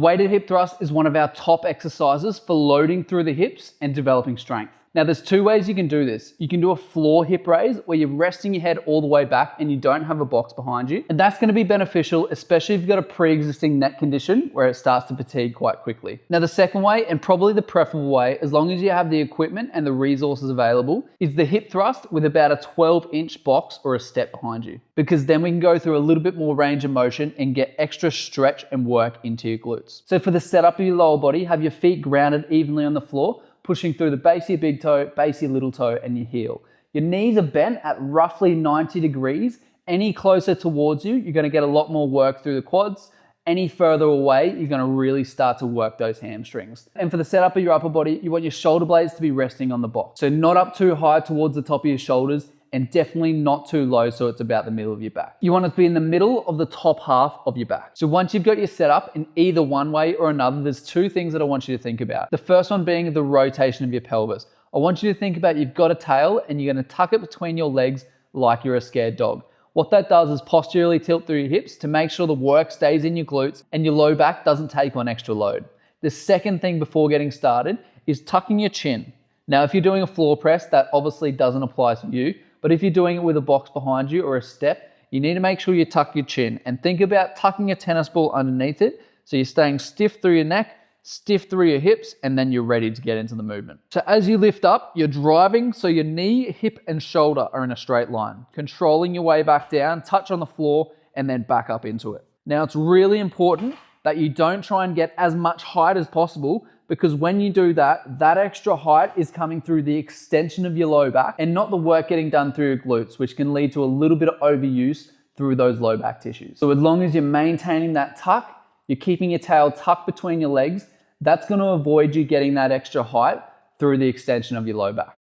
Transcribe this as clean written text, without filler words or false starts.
weighted hip thrust is one of our top exercises for loading through the hips and developing strength. Now there's two ways you can do this. You can do a floor hip raise where you're resting your head all the way back and you don't have a box behind you. And that's going to be beneficial, especially if you've got a pre-existing neck condition where it starts to fatigue quite quickly. Now the second way, and probably the preferable way, as long as you have the equipment and the resources available, is the hip thrust with about a 12-inch box or a step behind you. Because then we can go through a little bit more range of motion and get extra stretch and work into your glutes. So for the setup of your lower body, have your feet grounded evenly on the floor, pushing through the base of your big toe, base of your little toe, and your heel. Your knees are bent at roughly 90 degrees. Any closer towards you, you're gonna get a lot more work through the quads. Any further away, you're gonna really start to work those hamstrings. And for the setup of your upper body, you want your shoulder blades to be resting on the box. So not up too high towards the top of your shoulders, and definitely not too low so it's about the middle of your back. You want it to be in the middle of the top half of your back. So once you've got your setup in either one way or another, there's two things that I want you to think about. The first one being the rotation of your pelvis. I want you to think about you've got a tail and you're gonna tuck it between your legs like you're a scared dog. What that does is posturally tilt through your hips to make sure the work stays in your glutes and your low back doesn't take on extra load. The second thing before getting started is tucking your chin. Now, if you're doing a floor press, that obviously doesn't apply to you. But if you're doing it with a box behind you or a step, you need to make sure you tuck your chin and think about tucking a tennis ball underneath it. So you're staying stiff through your neck, stiff through your hips, and then you're ready to get into the movement. So as you lift up, you're driving so your knee, hip, and shoulder are in a straight line, controlling your way back down, touch on the floor, and then back up into it. Now it's really important that you don't try and get as much height as possible, because when you do that, that extra height is coming through the extension of your low back and not the work getting done through your glutes, which can lead to a little bit of overuse through those low back tissues. So as long as you're maintaining that tuck, you're keeping your tail tucked between your legs, that's going to avoid you getting that extra height through the extension of your low back.